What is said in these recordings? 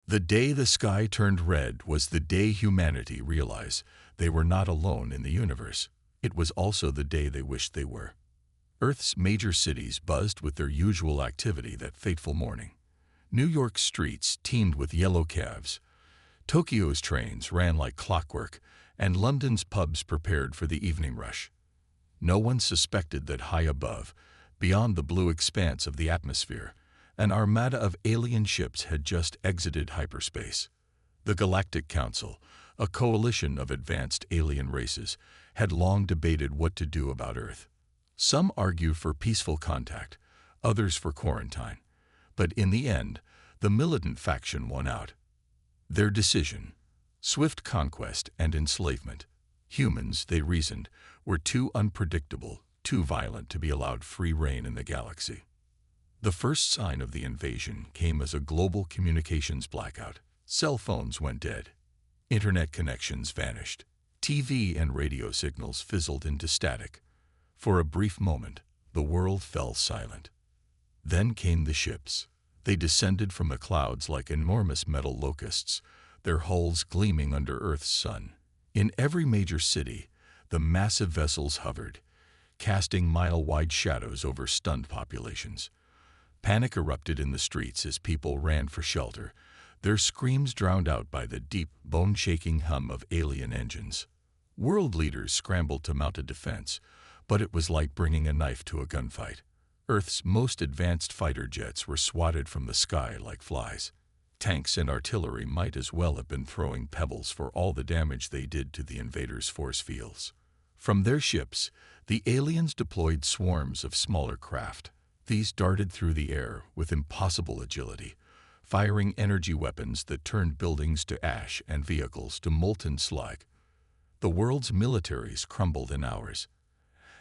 The day the sky turned red was the day humanity realized they were not alone in the universe. It was also the day they wished they were. Earth's major cities buzzed with their usual activity that fateful morning. New York's streets teemed with yellow cabs. Tokyo's trains ran like clockwork, and London's pubs prepared for the evening rush. No one suspected that high above, beyond the blue expanse of the atmosphere, an armada of alien ships had just exited hyperspace. The Galactic Council, a coalition of advanced alien races, had long debated what to do about Earth. Some argued for peaceful contact, others for quarantine. But in the end, the militant faction won out. Their decision: swift conquest and enslavement. Humans, they reasoned, were too unpredictable, too violent to be allowed free rein in the galaxy. The first sign of the invasion came as a global communications blackout. Cell phones went dead. Internet connections vanished. TV and radio signals fizzled into static. For a brief moment, the world fell silent. Then came the ships. They descended from the clouds like enormous metal locusts, their hulls gleaming under Earth's sun. In every major city, the massive vessels hovered, casting mile-wide shadows over stunned populations. Panic erupted in the streets as people ran for shelter, their screams drowned out by the deep, bone-shaking hum of alien engines. World leaders scrambled to mount a defense, but it was like bringing a knife to a gunfight. Earth's most advanced fighter jets were swatted from the sky like flies. Tanks and artillery might as well have been throwing pebbles for all the damage they did to the invaders' force fields. From their ships, the aliens deployed swarms of smaller craft. These darted through the air with impossible agility, firing energy weapons that turned buildings to ash and vehicles to molten slag. The world's militaries crumbled in hours.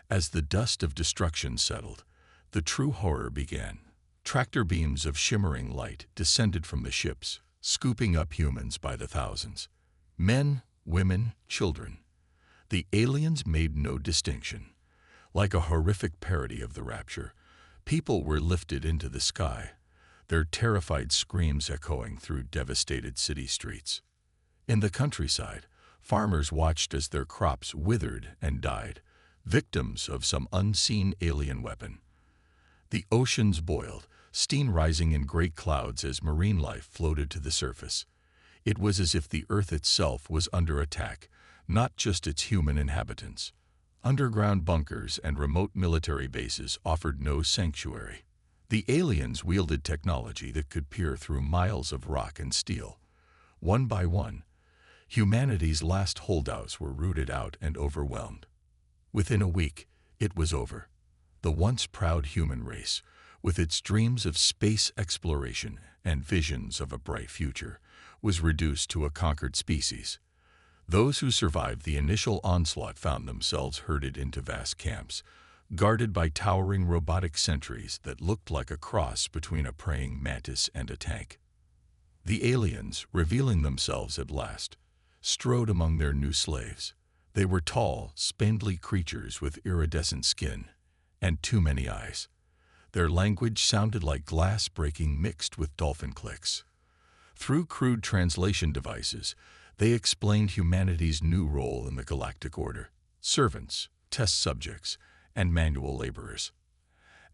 As the dust of destruction settled, the true horror began. Tractor beams of shimmering light descended from the ships, scooping up humans by the thousands. Men, women, children. The aliens made no distinction. Like a horrific parody of the rapture, people were lifted into the sky, their terrified screams echoing through devastated city streets. In the countryside, farmers watched as their crops withered and died, victims of some unseen alien weapon. The oceans boiled, steam rising in great clouds as marine life floated to the surface. It was as if the Earth itself was under attack, not just its human inhabitants. Underground bunkers and remote military bases offered no sanctuary. The aliens wielded technology that could peer through miles of rock and steel. One by one, humanity's last holdouts were rooted out and overwhelmed. Within a week, it was over. The once proud human race, with its dreams of space exploration and visions of a bright future, was reduced to a conquered species. Those who survived the initial onslaught found themselves herded into vast camps, guarded by towering robotic sentries that looked like a cross between a praying mantis and a tank. The aliens, revealing themselves at last, strode among their new slaves. They were tall, spindly creatures with iridescent skin and too many eyes. Their language sounded like glass breaking mixed with dolphin clicks. Through crude translation devices, they explained humanity's new role in the galactic order: servants, test subjects, and manual laborers.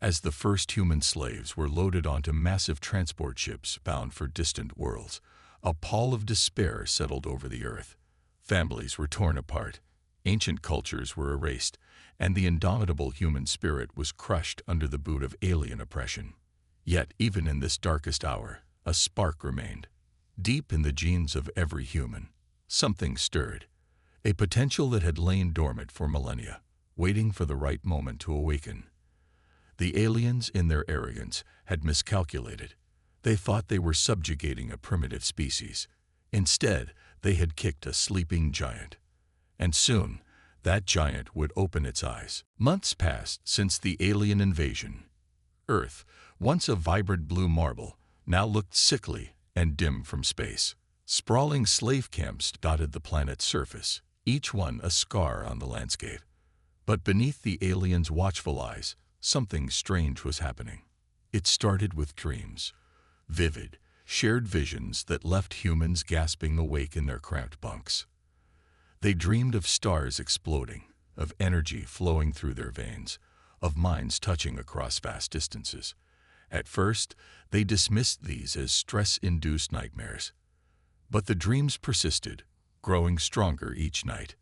As the first human slaves were loaded onto massive transport ships bound for distant worlds, a pall of despair settled over the Earth. Families were torn apart, ancient cultures were erased, and the indomitable human spirit was crushed under the boot of alien oppression. Yet, even in this darkest hour, a spark remained. Deep in the genes of every human, something stirred, a potential that had lain dormant for millennia, waiting for the right moment to awaken. The aliens, in their arrogance, had miscalculated. They thought they were subjugating a primitive species. Instead, they had kicked a sleeping giant. And soon, that giant would open its eyes. Months passed since the alien invasion. Earth, once a vibrant blue marble, now looked sickly and dim from space. Sprawling slave camps dotted the planet's surface, each one a scar on the landscape. But beneath the aliens' watchful eyes, something strange was happening. It started with dreams. Vivid, shared visions that left humans gasping awake in their cramped bunks. They dreamed of stars exploding, of energy flowing through their veins, of minds touching across vast distances. At first, they dismissed these as stress-induced nightmares. But the dreams persisted, growing stronger each night.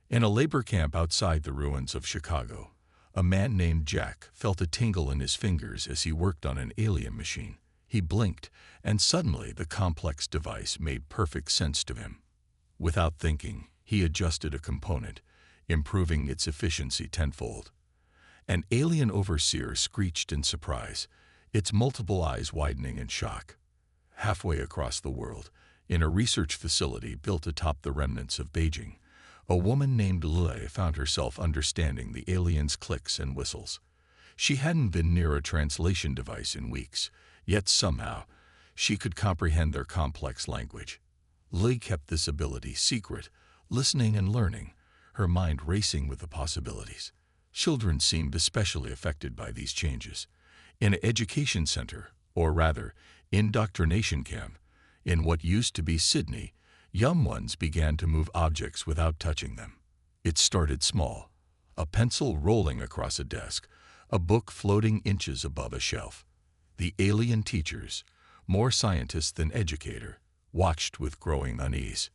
In a labor camp outside the ruins of Chicago, a man named Jack felt a tingle in his fingers as he worked on an alien machine. He blinked, and suddenly the complex device made perfect sense to him. Without thinking, he adjusted a component, improving its efficiency tenfold. An alien overseer screeched in surprise, its multiple eyes widening in shock. Halfway across the world, in a research facility built atop the remnants of Beijing, a woman named Lei found herself understanding the aliens' clicks and whistles. She hadn't been near a translation device in weeks, yet somehow she could comprehend their complex language. Lei kept this ability secret, listening and learning, her mind racing with the possibilities. Children seemed especially affected by these changes. In an education center, or rather, indoctrination camp, in what used to be Sydney, young ones began to move objects without touching them. It started small, a pencil rolling across a desk, a book floating inches above a shelf. The alien teachers, more scientists than educator, watched with growing unease.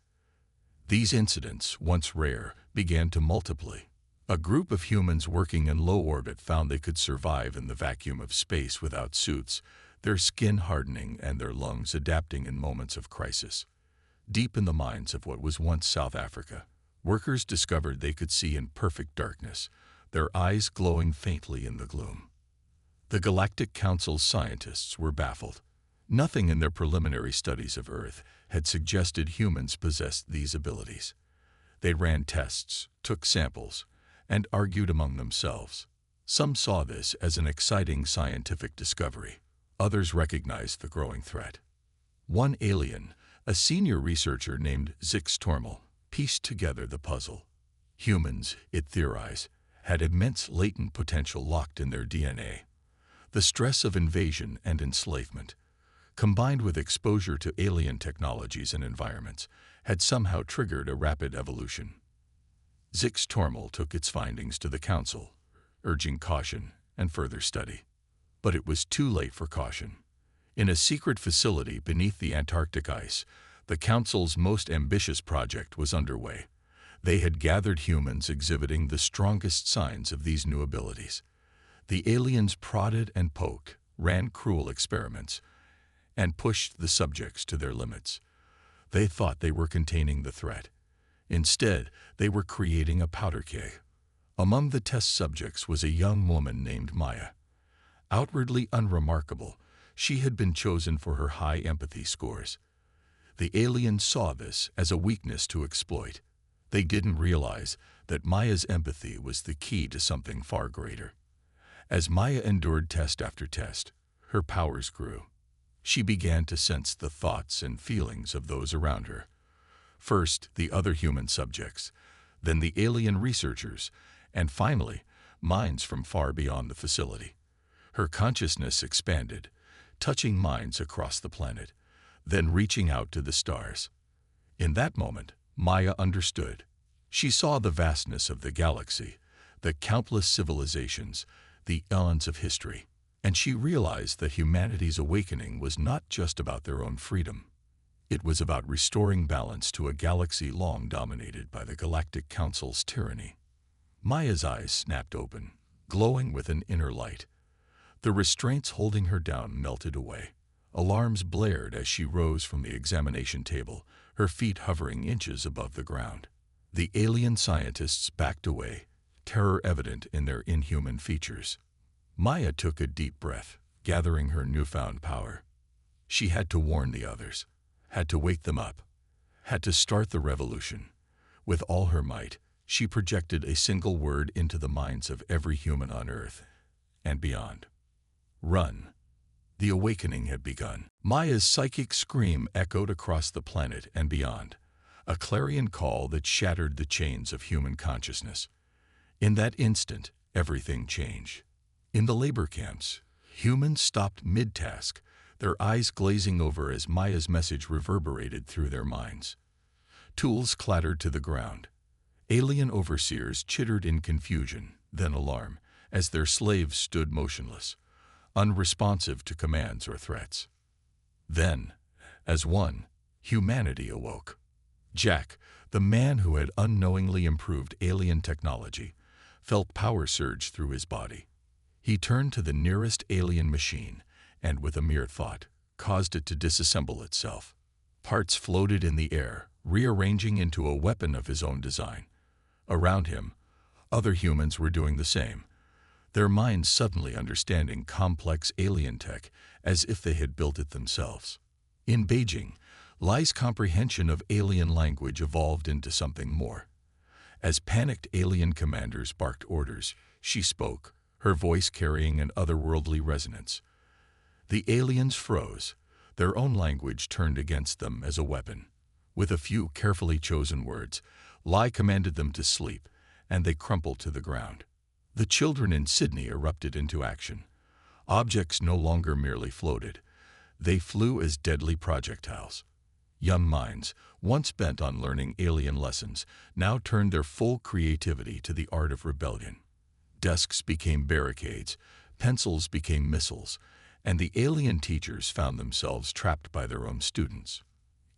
These incidents, once rare, began to multiply. A group of humans working in low orbit found they could survive in the vacuum of space without suits, their skin hardening and their lungs adapting in moments of crisis. Deep in the mines of what was once South Africa, workers discovered they could see in perfect darkness, their eyes glowing faintly in the gloom. The Galactic Council's scientists were baffled. Nothing in their preliminary studies of Earth had suggested humans possessed these abilities. They ran tests, took samples, and argued among themselves. Some saw this as an exciting scientific discovery. Others recognized the growing threat. One alien, a senior researcher named Zix Tormal, pieced together the puzzle. Humans, it theorized, had immense latent potential locked in their DNA. The stress of invasion and enslavement, combined with exposure to alien technologies and environments, had somehow triggered a rapid evolution. Zix Tormal took its findings to the Council, urging caution and further study. But it was too late for caution. In a secret facility beneath the Antarctic ice, the Council's most ambitious project was underway. They had gathered humans exhibiting the strongest signs of these new abilities. The aliens prodded and poked, ran cruel experiments, and pushed the subjects to their limits. They thought they were containing the threat. Instead, they were creating a powder keg. Among the test subjects was a young woman named Maya. Outwardly unremarkable, she had been chosen for her high empathy scores. The aliens saw this as a weakness to exploit. They didn't realize that Maya's empathy was the key to something far greater. As Maya endured test after test, her powers grew. She began to sense the thoughts and feelings of those around her. First, the other human subjects, then the alien researchers, and finally, minds from far beyond the facility. Her consciousness expanded, touching minds across the planet, then reaching out to the stars. In that moment, Maya understood. She saw the vastness of the galaxy, the countless civilizations, the eons of history, and she realized that humanity's awakening was not just about their own freedom. It was about restoring balance to a galaxy long dominated by the Galactic Council's tyranny. Maya's eyes snapped open, glowing with an inner light. The restraints holding her down melted away. Alarms blared as she rose from the examination table, her feet hovering inches above the ground. The alien scientists backed away, terror evident in their inhuman features. Maya took a deep breath, gathering her newfound power. She had to warn the others, had to wake them up, had to start the revolution. With all her might, she projected a single word into the minds of every human on Earth and beyond. Run. The awakening had begun. Maya's psychic scream echoed across the planet and beyond, a clarion call that shattered the chains of human consciousness. In that instant, everything changed. In the labor camps, humans stopped mid-task, their eyes glazing over as Maya's message reverberated through their minds. Tools clattered to the ground. Alien overseers chittered in confusion, then alarm, as their slaves stood motionless, unresponsive to commands or threats. Then, as one, humanity awoke. Jack, the man who had unknowingly improved alien technology, felt power surge through his body. He turned to the nearest alien machine and, with a mere thought, caused it to disassemble itself. Parts floated in the air, rearranging into a weapon of his own design. Around him, other humans were doing the same, their minds suddenly understanding complex alien tech as if they had built it themselves. In Beijing, Lai's comprehension of alien language evolved into something more. As panicked alien commanders barked orders, she spoke, her voice carrying an otherworldly resonance. The aliens froze, their own language turned against them as a weapon. With a few carefully chosen words, Lai commanded them to sleep, and they crumpled to the ground. The children in Sydney erupted into action. Objects no longer merely floated. They flew as deadly projectiles. Young minds, once bent on learning alien lessons, now turned their full creativity to the art of rebellion. Desks became barricades, pencils became missiles, and the alien teachers found themselves trapped by their own students.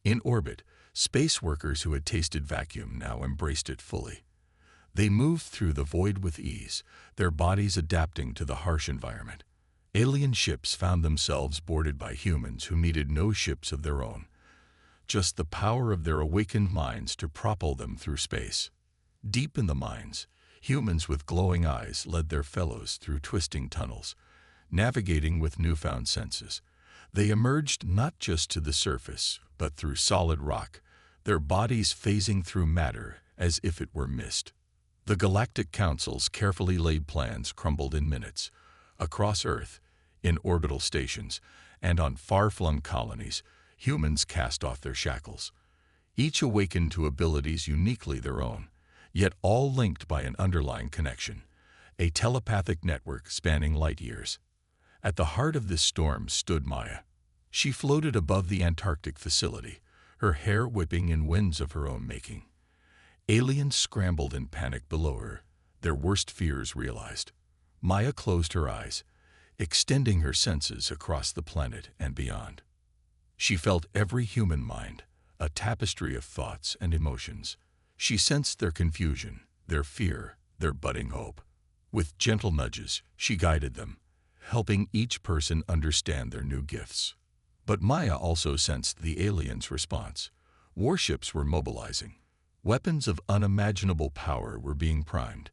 In orbit, space workers who had tasted vacuum now embraced it fully. They moved through the void with ease, their bodies adapting to the harsh environment. Alien ships found themselves boarded by humans who needed no ships of their own, just the power of their awakened minds to propel them through space. Deep in the mines, humans with glowing eyes led their fellows through twisting tunnels, navigating with newfound senses. They emerged not just to the surface, but through solid rock, their bodies phasing through matter as if it were mist. The Galactic Council's carefully laid plans crumbled in minutes. Across Earth, in orbital stations, and on far-flung colonies, humans cast off their shackles. Each awakened to abilities uniquely their own, yet all linked by an underlying connection, a telepathic network spanning light years. At the heart of this storm stood Maya. She floated above the Antarctic facility, her hair whipping in winds of her own making. Aliens scrambled in panic below her, their worst fears realized. Maya closed her eyes, extending her senses across the planet and beyond. She felt every human mind, a tapestry of thoughts and emotions. She sensed their confusion, their fear, their budding hope. With gentle nudges, she guided them, helping each person understand their new gifts. But Maya also sensed the aliens' response. Warships were mobilizing. Weapons of unimaginable power were being primed.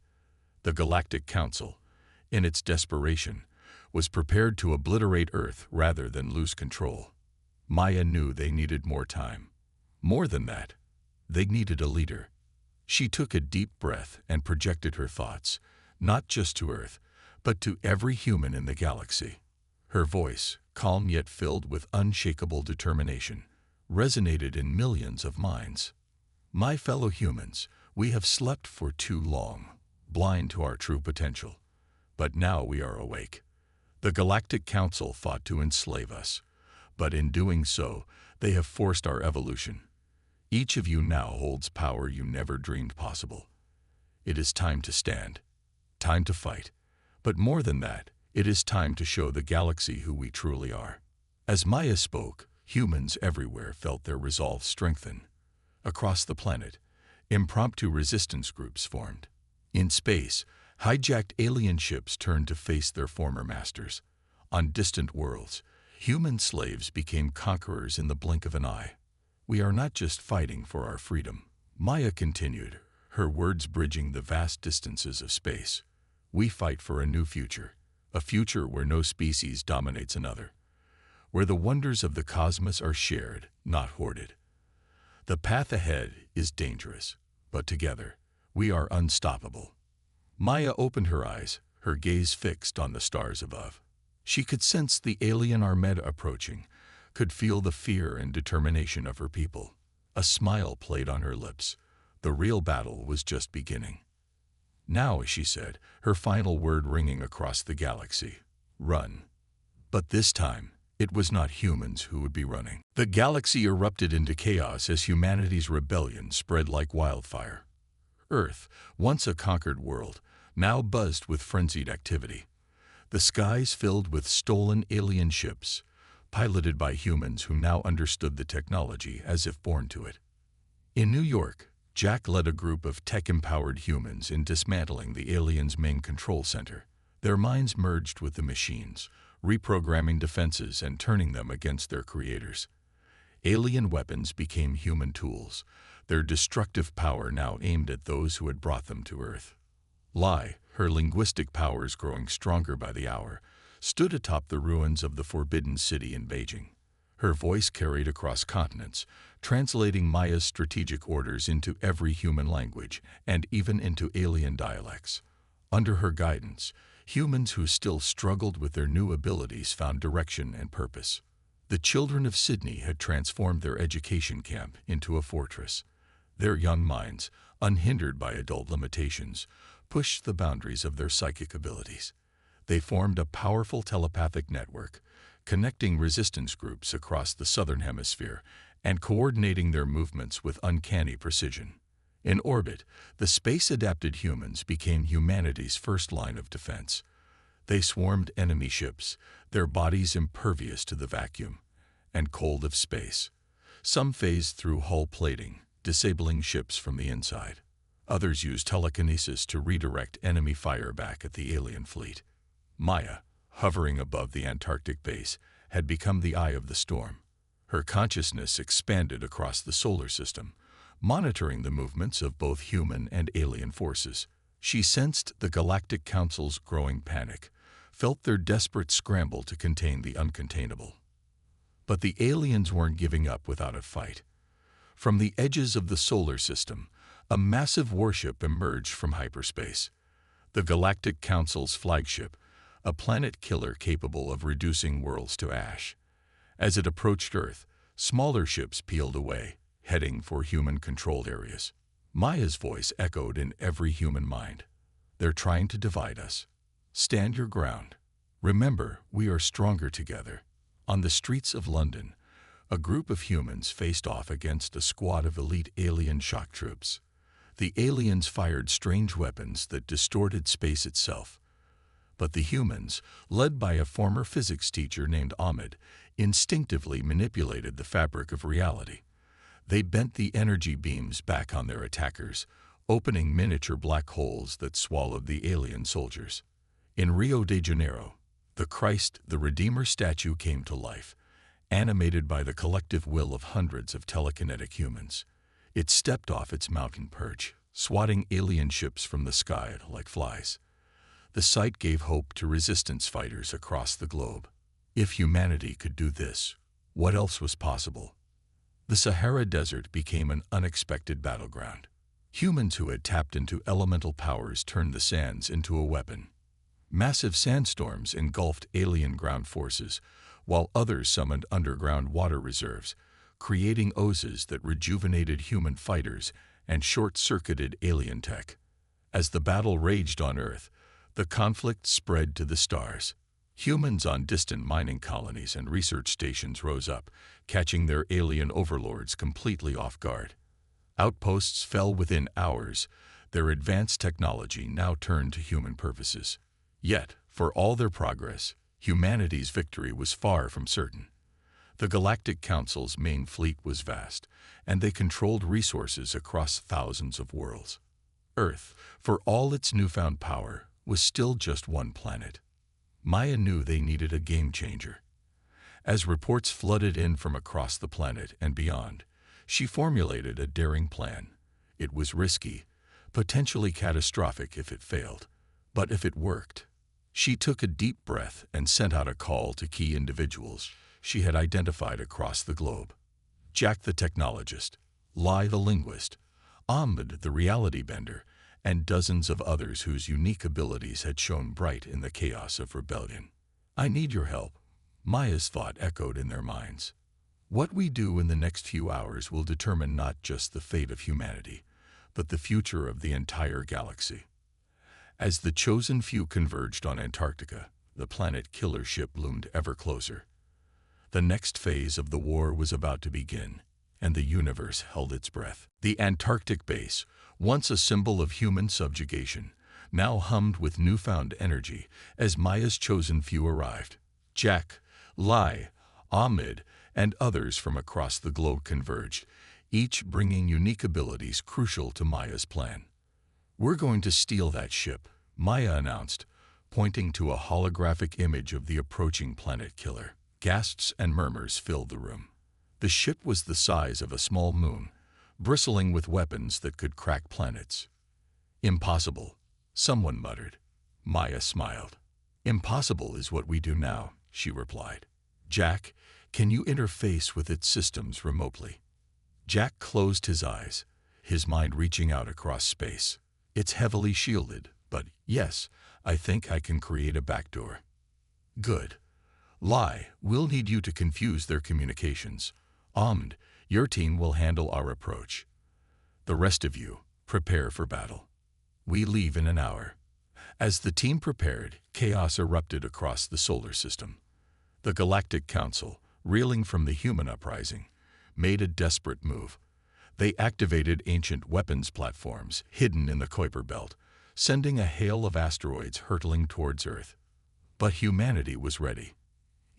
The Galactic Council, in its desperation, was prepared to obliterate Earth rather than lose control. Maya knew they needed more time. More than that, they needed a leader. She took a deep breath and projected her thoughts, not just to Earth, but to every human in the galaxy. Her voice, calm yet filled with unshakable determination, resonated in millions of minds. My fellow humans, we have slept for too long, blind to our true potential. But now we are awake. The Galactic Council fought to enslave us, but in doing so, they have forced our evolution. Each of you now holds power you never dreamed possible. It is time to stand, time to fight, but more than that, it is time to show the galaxy who we truly are. As Maya spoke, humans everywhere felt their resolve strengthen. Across the planet, impromptu resistance groups formed. In space, hijacked alien ships turned to face their former masters. On distant worlds, human slaves became conquerors in the blink of an eye. We are not just fighting for our freedom, Maya continued, her words bridging the vast distances of space. We fight for a new future, a future where no species dominates another, where the wonders of the cosmos are shared, not hoarded. The path ahead is dangerous, but together, we are unstoppable. Maya opened her eyes, her gaze fixed on the stars above. She could sense the alien armada approaching, could feel the fear and determination of her people. A smile played on her lips. The real battle was just beginning. Now, she said, her final word ringing across the galaxy, run. But this time, It was not humans who would be running. The galaxy erupted into chaos as humanity's rebellion spread like wildfire. Earth, once a conquered world, now buzzed with frenzied activity. The skies filled with stolen alien ships, piloted by humans who now understood the technology as if born to it. In New York, Jack led a group of tech-empowered humans in dismantling the aliens' main control center. Their minds merged with the machines, reprogramming defenses and turning them against their creators. Alien weapons became human tools, their destructive power now aimed at those who had brought them to Earth. Lai, her linguistic powers growing stronger by the hour, stood atop the ruins of the Forbidden City in Beijing. Her voice carried across continents, translating Maya's strategic orders into every human language and even into alien dialects. Under her guidance, humans who still struggled with their new abilities found direction and purpose. The children of Sydney had transformed their education camp into a fortress. Their young minds, unhindered by adult limitations, pushed the boundaries of their psychic abilities. They formed a powerful telepathic network, connecting resistance groups across the southern hemisphere and coordinating their movements with uncanny precision. In orbit, the space-adapted humans became humanity's first line of defense. They swarmed enemy ships, their bodies impervious to the vacuum and cold of space. Some phased through hull plating, disabling ships from the inside. Others used telekinesis to redirect enemy fire back at the alien fleet. Maya, hovering above the Antarctic base, had become the eye of the storm. Her consciousness expanded across the solar system, monitoring the movements of both human and alien forces. She sensed the Galactic Council's growing panic, felt their desperate scramble to contain the uncontainable. But the aliens weren't giving up without a fight. From the edges of the solar system, a massive warship emerged from hyperspace. The Galactic Council's flagship, a planet killer capable of reducing worlds to ash. As it approached Earth, smaller ships peeled away, heading for human-controlled areas. Maya's voice echoed in every human mind. They're trying to divide us. Stand your ground. Remember, we are stronger together. On the streets of London, a group of humans faced off against a squad of elite alien shock troops. The aliens fired strange weapons that distorted space itself. But the humans, led by a former physics teacher named Ahmed, instinctively manipulated the fabric of reality. They bent the energy beams back on their attackers, opening miniature black holes that swallowed the alien soldiers. In Rio de Janeiro, the Christ the Redeemer statue came to life, animated by the collective will of hundreds of telekinetic humans. It stepped off its mountain perch, swatting alien ships from the sky like flies. The sight gave hope to resistance fighters across the globe. If humanity could do this, what else was possible? The Sahara Desert became an unexpected battleground. Humans who had tapped into elemental powers turned the sands into a weapon. Massive sandstorms engulfed alien ground forces, while others summoned underground water reserves, creating oases that rejuvenated human fighters and short-circuited alien tech. As the battle raged on Earth, the conflict spread to the stars. Humans on distant mining colonies and research stations rose up, catching their alien overlords completely off guard. Outposts fell within hours, their advanced technology now turned to human purposes. Yet, for all their progress, humanity's victory was far from certain. The Galactic Council's main fleet was vast, and they controlled resources across thousands of worlds. Earth, for all its newfound power, was still just one planet. Maya knew they needed a game-changer. As reports flooded in from across the planet and beyond, she formulated a daring plan. It was risky, potentially catastrophic if it failed, but if it worked. She took a deep breath and sent out a call to key individuals she had identified across the globe. Jack the technologist, Lai the linguist, Ahmed the reality bender, and dozens of others whose unique abilities had shone bright in the chaos of rebellion. I need your help, Maya's thought echoed in their minds. What we do in the next few hours will determine not just the fate of humanity, but the future of the entire galaxy. As the chosen few converged on Antarctica, the planet killer ship loomed ever closer. The next phase of the war was about to begin, and the universe held its breath. The Antarctic base, once a symbol of human subjugation, now hummed with newfound energy as Maya's chosen few arrived. Jack, Lai, Ahmed, and others from across the globe converged, each bringing unique abilities crucial to Maya's plan. "We're going to steal that ship," Maya announced, pointing to a holographic image of the approaching planet killer. Gasps and murmurs filled the room. The ship was the size of a small moon, bristling with weapons that could crack planets. "Impossible," someone muttered. Maya smiled. "Impossible is what we do now," she replied. "Jack, can you interface with its systems remotely?" Jack closed his eyes, his mind reaching out across space. "It's heavily shielded, but yes, I think I can create a backdoor." "Good. Lai, we'll need you to confuse their communications. Ahmed, your team will handle our approach. The rest of you, prepare for battle. We leave in an hour." As the team prepared, chaos erupted across the solar system. The Galactic Council, reeling from the human uprising, made a desperate move. They activated ancient weapons platforms hidden in the Kuiper Belt, sending a hail of asteroids hurtling towards Earth. But humanity was ready.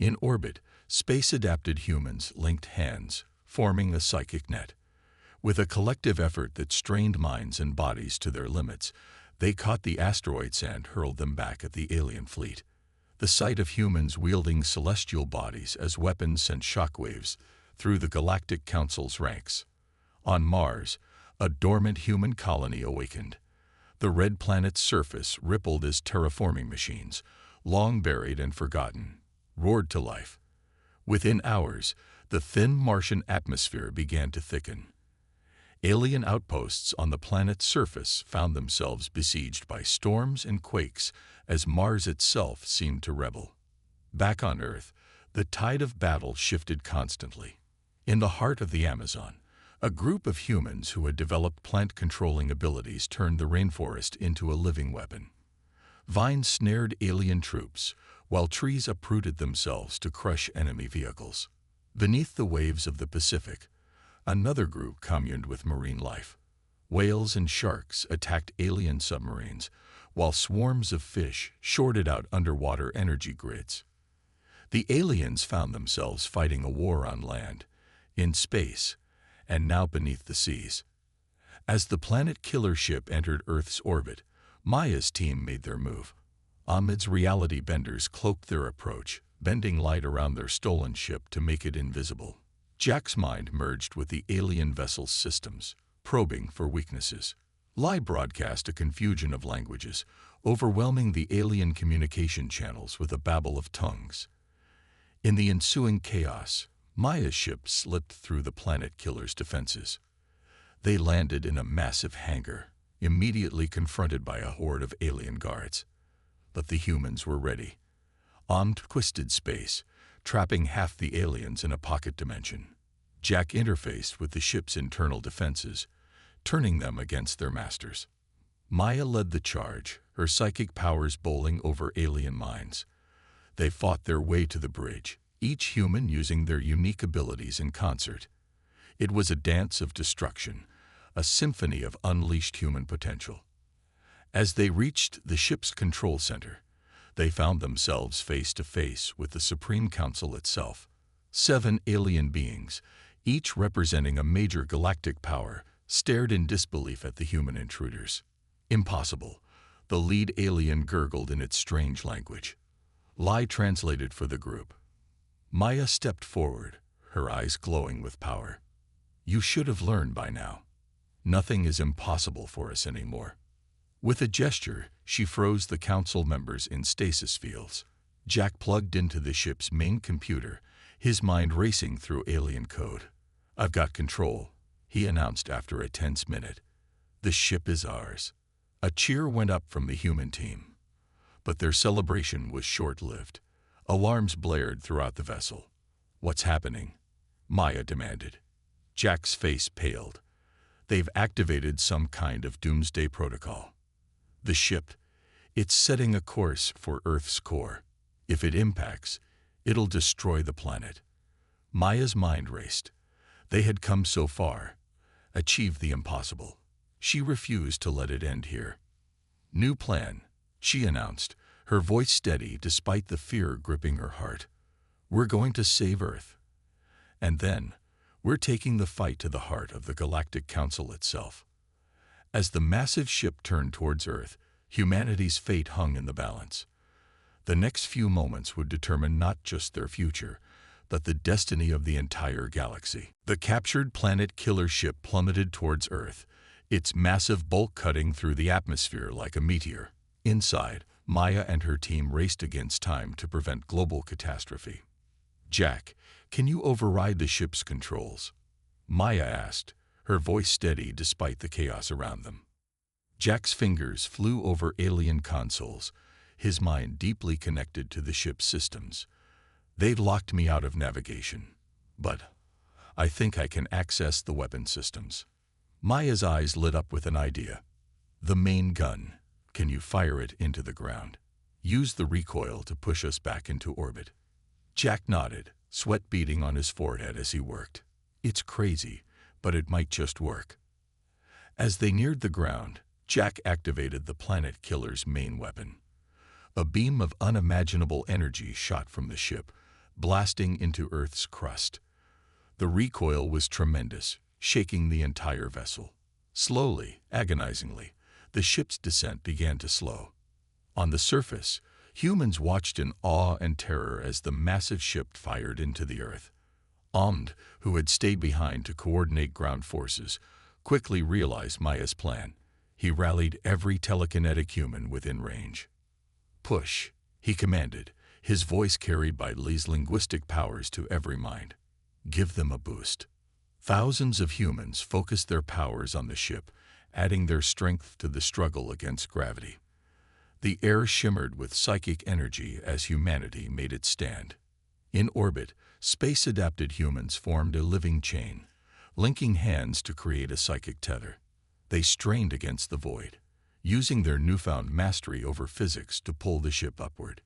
In orbit, space-adapted humans linked hands, forming a psychic net. With a collective effort that strained minds and bodies to their limits, they caught the asteroids and hurled them back at the alien fleet. The sight of humans wielding celestial bodies as weapons sent shockwaves through the Galactic Council's ranks. On Mars, a dormant human colony awakened. The red planet's surface rippled as terraforming machines, long buried and forgotten, roared to life. Within hours, the thin Martian atmosphere began to thicken. Alien outposts on the planet's surface found themselves besieged by storms and quakes as Mars itself seemed to rebel. Back on Earth, the tide of battle shifted constantly. In the heart of the Amazon, a group of humans who had developed plant-controlling abilities turned the rainforest into a living weapon. Vines snared alien troops, while trees uprooted themselves to crush enemy vehicles. Beneath the waves of the Pacific, another group communed with marine life. Whales and sharks attacked alien submarines, while swarms of fish shorted out underwater energy grids. The aliens found themselves fighting a war on land, in space, and now beneath the seas. As the planet killer ship entered Earth's orbit, Maya's team made their move. Ahmed's reality benders cloaked their approach, bending light around their stolen ship to make it invisible. Jack's mind merged with the alien vessel's systems, probing for weaknesses. Lai broadcast a confusion of languages, overwhelming the alien communication channels with a babble of tongues. In the ensuing chaos, Maya's ship slipped through the planet killer's defenses. They landed in a massive hangar, immediately confronted by a horde of alien guards. But the humans were ready. Ahmed twisted space, trapping half the aliens in a pocket dimension. Jack interfaced with the ship's internal defenses, turning them against their masters. Maya led the charge, her psychic powers bowling over alien minds. They fought their way to the bridge, each human using their unique abilities in concert. It was a dance of destruction, a symphony of unleashed human potential. As they reached the ship's control center, they found themselves face to face with the Supreme Council itself. 7 alien beings, each representing a major galactic power, stared in disbelief at the human intruders. "Impossible," the lead alien gurgled in its strange language. Lai translated for the group. Maya stepped forward, her eyes glowing with power. "You should have learned by now. Nothing is impossible for us anymore." With a gesture, she froze the council members in stasis fields. Jack plugged into the ship's main computer, his mind racing through alien code. "I've got control," he announced after a tense minute. "The ship is ours." A cheer went up from the human team. But their celebration was short-lived. Alarms blared throughout the vessel. "What's happening?" Maya demanded. Jack's face paled. "They've activated some kind of doomsday protocol. The ship, it's setting a course for Earth's core. If it impacts, it'll destroy the planet." Maya's mind raced. They had come so far, achieved the impossible. She refused to let it end here. "New plan," she announced, her voice steady despite the fear gripping her heart. "We're going to save Earth. And then, we're taking the fight to the heart of the Galactic Council itself." As the massive ship turned towards Earth, humanity's fate hung in the balance. The next few moments would determine not just their future, but the destiny of the entire galaxy. The captured planet killer ship plummeted towards Earth, its massive bulk cutting through the atmosphere like a meteor. Inside, Maya and her team raced against time to prevent global catastrophe. "Jack, can you override the ship's controls?" Maya asked, her voice steady despite the chaos around them. Jack's fingers flew over alien consoles, his mind deeply connected to the ship's systems. "They've locked me out of navigation, but I think I can access the weapon systems." Maya's eyes lit up with an idea. "The main gun. Can you fire it into the ground? Use the recoil to push us back into orbit." Jack nodded, sweat beading on his forehead as he worked. "It's crazy, but it might just work." As they neared the ground, Jack activated the planet killer's main weapon. A beam of unimaginable energy shot from the ship, blasting into Earth's crust. The recoil was tremendous, shaking the entire vessel. Slowly, agonizingly, the ship's descent began to slow. On the surface, humans watched in awe and terror as the massive ship fired into the Earth. Omd, who had stayed behind to coordinate ground forces, quickly realized Maya's plan. He rallied every telekinetic human within range. "Push," he commanded, his voice carried by Li's linguistic powers to every mind. "Give them a boost." Thousands of humans focused their powers on the ship, adding their strength to the struggle against gravity. The air shimmered with psychic energy as humanity made its stand. In orbit, space-adapted humans formed a living chain, linking hands to create a psychic tether. They strained against the void, using their newfound mastery over physics to pull the ship upward.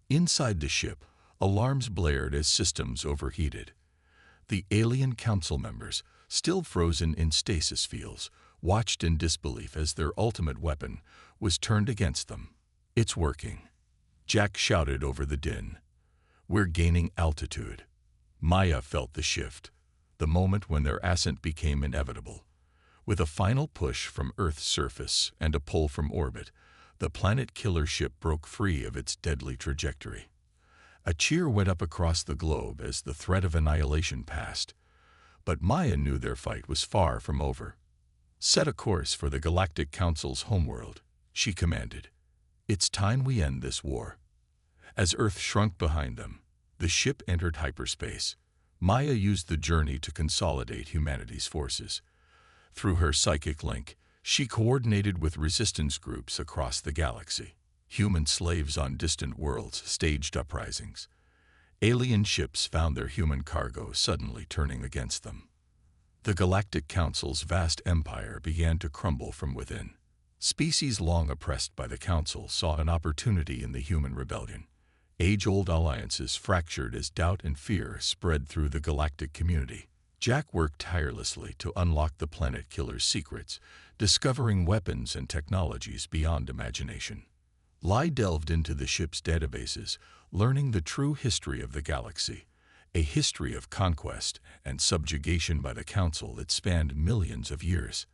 Inside the ship, alarms blared as systems overheated. The alien council members, still frozen in stasis fields, watched in disbelief as their ultimate weapon was turned against them. "It's working," Jack shouted over the din. "We're gaining altitude." Maya felt the shift, the moment when their ascent became inevitable. With a final push from Earth's surface and a pull from orbit, the planet killer ship broke free of its deadly trajectory. A cheer went up across the globe as the threat of annihilation passed. But Maya knew their fight was far from over. "Set a course for the Galactic Council's homeworld," she commanded. "It's time we end this war." As Earth shrunk behind them, the ship entered hyperspace. Maya used the journey to consolidate humanity's forces. Through her psychic link, she coordinated with resistance groups across the galaxy. Human slaves on distant worlds staged uprisings. Alien ships found their human cargo suddenly turning against them. The Galactic Council's vast empire began to crumble from within. Species long oppressed by the Council saw an opportunity in the human rebellion. Age-old alliances fractured as doubt and fear spread through the galactic community. Jack worked tirelessly to unlock the planet killer's secrets, discovering weapons and technologies beyond imagination. Li delved into the ship's databases, learning the true history of the galaxy, a history of conquest and subjugation by the Council that spanned millions of years.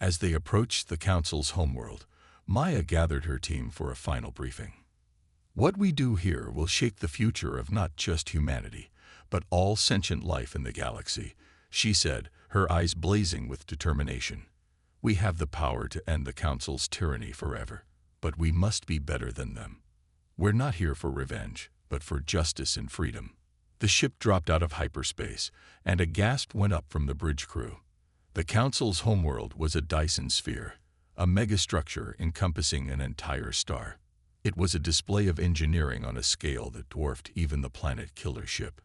As they approached the Council's homeworld, Maya gathered her team for a final briefing. "What we do here will shape the future of not just humanity, but all sentient life in the galaxy," she said, her eyes blazing with determination. "We have the power to end the Council's tyranny forever, but we must be better than them. We're not here for revenge, but for justice and freedom." The ship dropped out of hyperspace, and a gasp went up from the bridge crew. The Council's homeworld was a Dyson sphere, a megastructure encompassing an entire star. It was a display of engineering on a scale that dwarfed even the planet killer ship.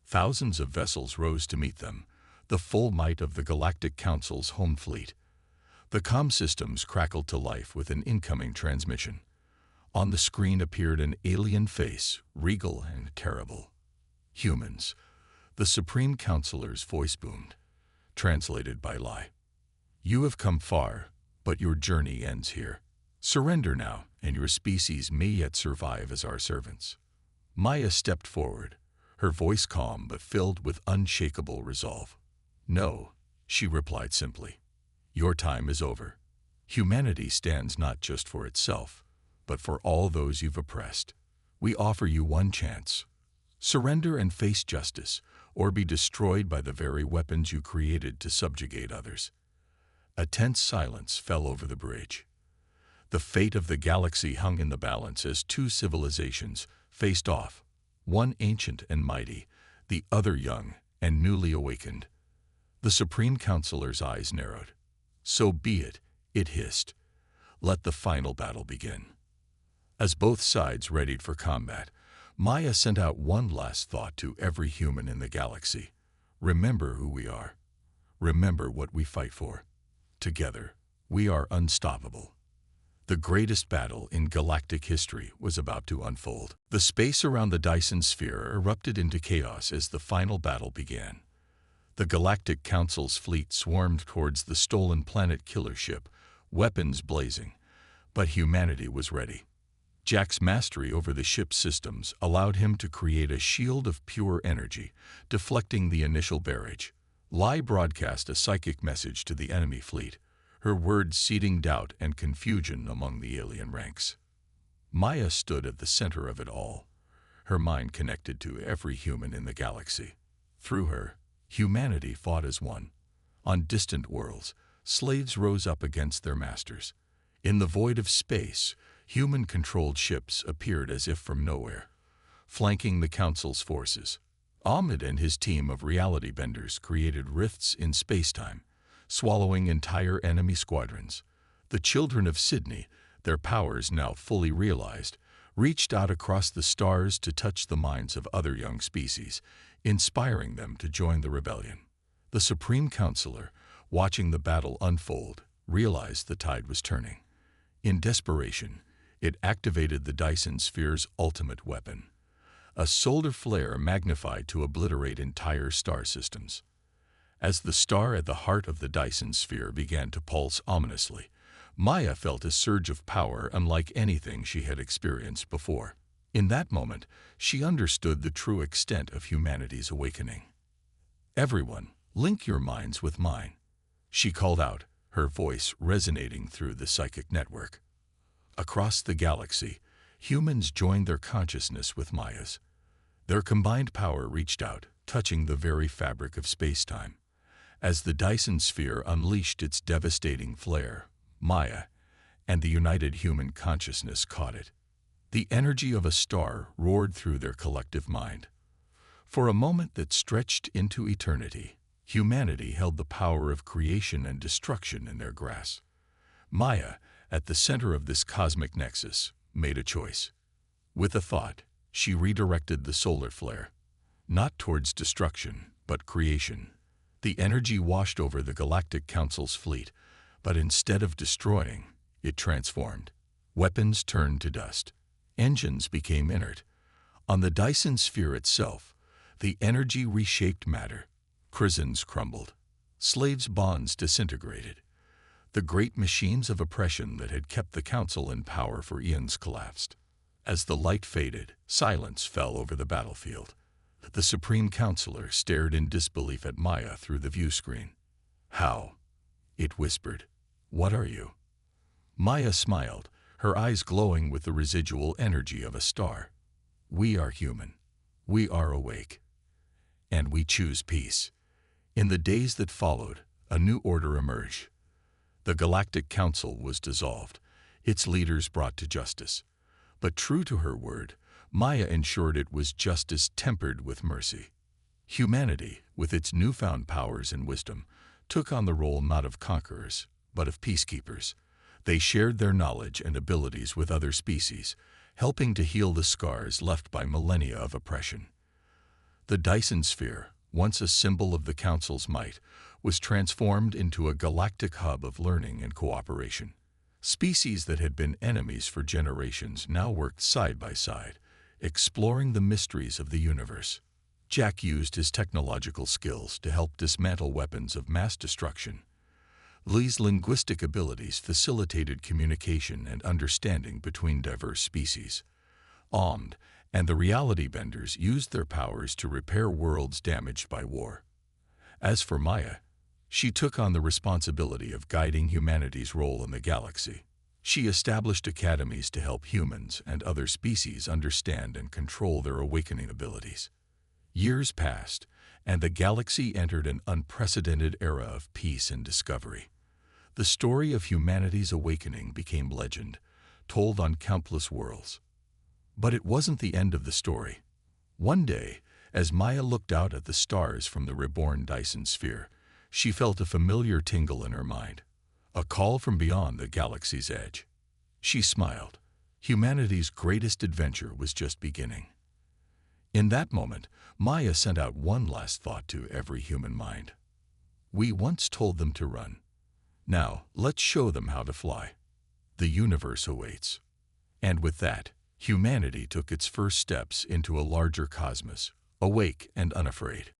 Thousands of vessels rose to meet them, the full might of the Galactic Council's home fleet. The comm systems crackled to life with an incoming transmission. On the screen appeared an alien face, regal and terrible. "Humans, The Supreme Counselor's voice boomed, translated by Lai. You have come far, but your journey ends here. Surrender now, and your species may yet survive as our servants. Maya stepped forward, her voice calm but filled with unshakable resolve. No, she replied simply. Your time is over. Humanity stands not just for itself, but for all those you've oppressed. We offer you one chance. Surrender and face justice, or be destroyed by the very weapons you created to subjugate others. A tense silence fell over the bridge. The fate of the galaxy hung in the balance as two civilizations faced off, one ancient and mighty, the other young and newly awakened. The Supreme Counselor's eyes narrowed. So be it, it hissed. Let the final battle begin. As both sides readied for combat, Maya sent out one last thought to every human in the galaxy. Remember who we are. Remember what we fight for. Together, we are unstoppable. The greatest battle in galactic history was about to unfold. The space around the Dyson sphere erupted into chaos as the final battle began. The Galactic Council's fleet swarmed towards the stolen planet killer ship, weapons blazing, but humanity was ready. Jack's mastery over the ship's systems allowed him to create a shield of pure energy, deflecting the initial barrage. Lai broadcast a psychic message to the enemy fleet, her words seeding doubt and confusion among the alien ranks. Maya stood at the center of it all, her mind connected to every human in the galaxy. Through her, humanity fought as one. On distant worlds, slaves rose up against their masters. In the void of space, human-controlled ships appeared as if from nowhere, flanking the Council's forces. Ahmed and his team of reality benders created rifts in spacetime, swallowing entire enemy squadrons. The children of Sydney, their powers now fully realized, reached out across the stars to touch the minds of other young species, inspiring them to join the rebellion. The Supreme Counselor, watching the battle unfold, realized the tide was turning. In desperation, it activated the Dyson sphere's ultimate weapon, a solar flare magnified to obliterate entire star systems. As the star at the heart of the Dyson sphere began to pulse ominously, Maya felt a surge of power unlike anything she had experienced before. In that moment, she understood the true extent of humanity's awakening. Everyone, link your minds with mine, she called out, her voice resonating through the psychic network. Across the galaxy, humans joined their consciousness with Maya's. Their combined power reached out, touching the very fabric of space-time. As the Dyson sphere unleashed its devastating flare, Maya and the united human consciousness caught it. The energy of a star roared through their collective mind. For a moment that stretched into eternity, humanity held the power of creation and destruction in their grasp. Maya, at the center of this cosmic nexus, made a choice. With a thought, she redirected the solar flare, not towards destruction, but creation. The energy washed over the Galactic Council's fleet, but instead of destroying, it transformed. Weapons turned to dust. Engines became inert. On the Dyson sphere itself, the energy reshaped matter. Prisons crumbled. Slaves' bonds disintegrated. The great machines of oppression that had kept the Council in power for eons collapsed. As the light faded, silence fell over the battlefield. The Supreme Counselor stared in disbelief at Maya through the view screen. How? It whispered. What are you? Maya smiled, her eyes glowing with the residual energy of a star. We are human. We are awake. And we choose peace. In the days that followed, a new order emerged. The Galactic Council was dissolved, its leaders brought to justice. But true to her word, Maya ensured it was justice tempered with mercy. Humanity, with its newfound powers and wisdom, took on the role not of conquerors, but of peacekeepers. They shared their knowledge and abilities with other species, helping to heal the scars left by millennia of oppression. The Dyson sphere, once a symbol of the Council's might, was transformed into a galactic hub of learning and cooperation. Species that had been enemies for generations now worked side by side, exploring the mysteries of the universe. Jack used his technological skills to help dismantle weapons of mass destruction. Lee's linguistic abilities facilitated communication and understanding between diverse species. Omd and the reality benders used their powers to repair worlds damaged by war. As for Maya, she took on the responsibility of guiding humanity's role in the galaxy. She established academies to help humans and other species understand and control their awakening abilities. Years passed, and the galaxy entered an unprecedented era of peace and discovery. The story of humanity's awakening became legend, told on countless worlds. But it wasn't the end of the story. One day, as Maya looked out at the stars from the reborn Dyson sphere, she felt a familiar tingle in her mind, a call from beyond the galaxy's edge. She smiled. Humanity's greatest adventure was just beginning. In that moment, Maya sent out one last thought to every human mind. We once told them to run. Now, let's show them how to fly. The universe awaits. And with that, humanity took its first steps into a larger cosmos, awake and unafraid.